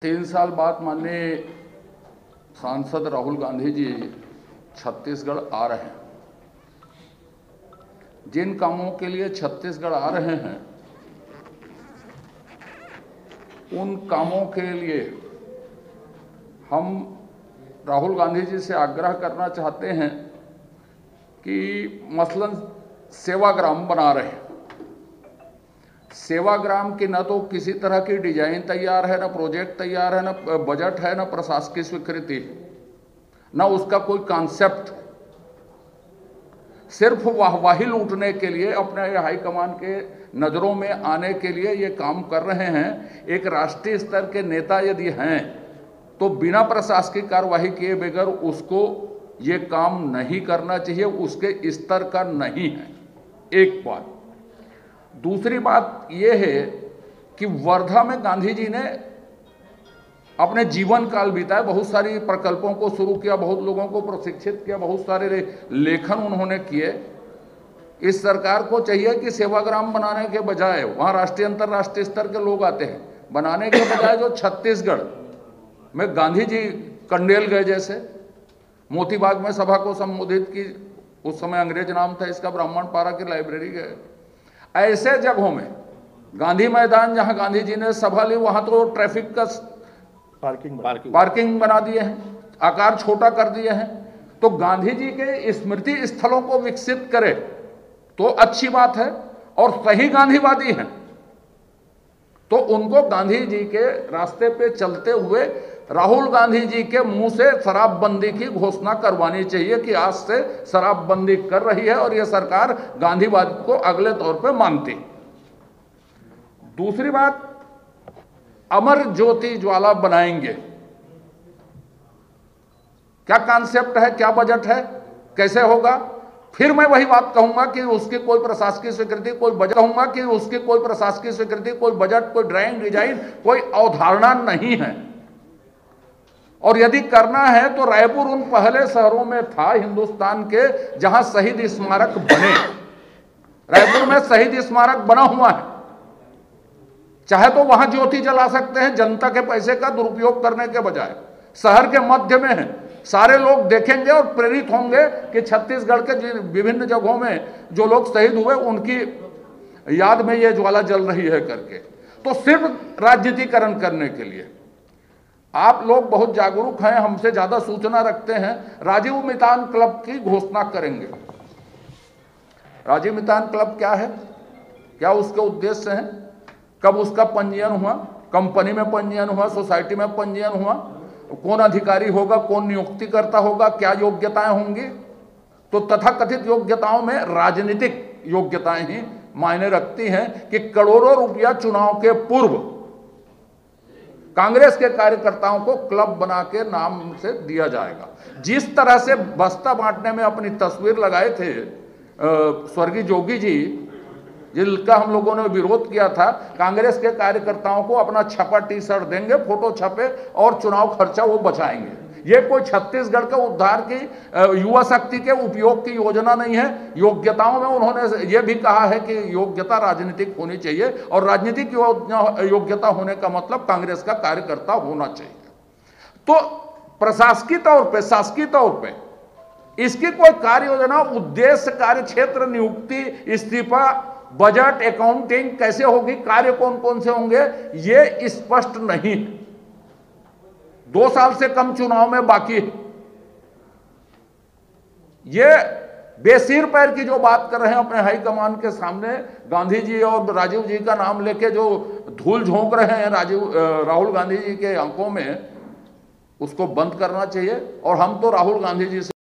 3 साल बाद माननीय सांसद राहुल गांधी जी छत्तीसगढ़ आ रहे हैं। जिन कामों के लिए छत्तीसगढ़ आ रहे हैं उन कामों के लिए हम राहुल गांधी जी से आग्रह करना चाहते हैं कि मसलन सेवाग्राम बना रहे हैं। सेवाग्राम की न तो किसी तरह की डिजाइन तैयार है, न प्रोजेक्ट तैयार है, न बजट है, न प्रशासकीय स्वीकृति, न उसका कोई कॉन्सेप्ट। सिर्फ वाहवाही लूटने के लिए, अपने हाईकमान के नज़रों में आने के लिए ये काम कर रहे हैं। एक राष्ट्रीय स्तर के नेता यदि हैं तो बिना प्रशासकीय कार्यवाही किए बगैर उसको ये काम नहीं करना चाहिए, उसके स्तर का नहीं है। एक बात। दूसरी बात यह है कि वर्धा में गांधी जी ने अपने जीवन काल बिताए, बहुत सारी प्रकल्पों को शुरू किया, बहुत लोगों को प्रशिक्षित किया, बहुत सारे लेखन उन्होंने किए। इस सरकार को चाहिए कि सेवाग्राम बनाने के बजाय, वहाँ राष्ट्रीय अंतर्राष्ट्रीय स्तर के लोग आते हैं, बनाने के बजाय जो छत्तीसगढ़ में गांधी जी कंडेल गए, जैसे मोतीबाग में सभा को संबोधित की, उस समय अंग्रेज नाम था इसका, ब्राह्मणपारा की लाइब्रेरी गए, ऐसे जगहों में, गांधी मैदान जहां गांधी जी ने सभा ली वहां तो ट्रैफिक का पार्किंग बना दिए हैं, आकार छोटा कर दिए हैं। तो गांधी जी के स्मृति स्थलों को विकसित करे तो अच्छी बात है, और सही गांधीवादी हैं तो उनको गांधी जी के रास्ते पे चलते हुए राहुल गांधी जी के मुंह से शराबबंदी की घोषणा करवानी चाहिए कि आज से शराबबंदी कर रही है और यह सरकार गांधीवाद को अगले तौर पे मानती। दूसरी बात, अमर ज्योति ज्वाला बनाएंगे, क्या कॉन्सेप्ट है, क्या बजट है, कैसे होगा? फिर मैं वही बात कहूंगा कि उसकी कोई प्रशासकीय स्वीकृति, कोई बजट, कहूंगा कि उसकी कोई प्रशासकीय स्वीकृति, कोई बजट, कोई ड्राइंग डिजाइन, कोई अवधारणा नहीं है। और यदि करना है तो रायपुर उन पहले शहरों में था हिंदुस्तान के जहां शहीद स्मारक बने। रायपुर में शहीद स्मारक बना हुआ है, चाहे तो वहां ज्योति जला सकते हैं जनता के पैसे का दुरुपयोग करने के बजाय। शहर के मध्य में है, सारे लोग देखेंगे और प्रेरित होंगे कि छत्तीसगढ़ के विभिन्न जगहों में जो लोग शहीद हुए उनकी याद में ये ज्वाला जल रही है करके। तो सिर्फ राजनीतिकरण करने के लिए आप लोग बहुत जागरूक हैं, हमसे ज्यादा सूचना रखते हैं। राजीव मितान क्लब की घोषणा करेंगे। राजीव मितान क्लब क्या है, क्या उसके उद्देश्य हैं, कब उसका पंजीयन हुआ, कंपनी में पंजीयन हुआ, सोसाइटी में पंजीयन हुआ, कौन अधिकारी होगा, कौन नियुक्ति करता होगा, क्या योग्यताएं होंगी? तो तथाकथित योग्यताओं में राजनीतिक योग्यताएं ही मायने रखती हैं कि करोड़ों रुपया चुनाव के पूर्व कांग्रेस के कार्यकर्ताओं को क्लब बना के नाम से दिया जाएगा। जिस तरह से बस्ता बांटने में अपनी तस्वीर लगाए थे स्वर्गीय जोगी जी, जिनका हम लोगों ने विरोध किया था, कांग्रेस के कार्यकर्ताओं को अपना छपा टी शर्ट देंगे, फोटो छपे, और चुनाव खर्चा वो बचाएंगे। ये कोई छत्तीसगढ़ के उद्धार की, युवा शक्ति के उपयोग की योजना नहीं है। योग्यताओं में उन्होंने ये भी कहा है कि योग्यता राजनीतिक होनी चाहिए, और राजनीतिक योग्यता होने का मतलब कांग्रेस का कार्यकर्ता होना चाहिए। तो प्रशासकीय तौर पे, शासकीय तौर पे इसकी कोई कार्य योजना, उद्देश्य, कार्य क्षेत्र, नियुक्ति, इस्तीफा, बजट, अकाउंटिंग कैसे होगी, कार्य कौन कौन से होंगे, ये स्पष्ट नहीं है। 2 साल से कम चुनाव में बाकी है। ये बेसिर पैर की जो बात कर रहे हैं अपने हाईकमान के सामने, गांधी जी और राजीव जी का नाम लेके जो धूल झोंक रहे हैं राहुल गांधी जी के आंखों में, उसको बंद करना चाहिए। और हम तो राहुल गांधी जी से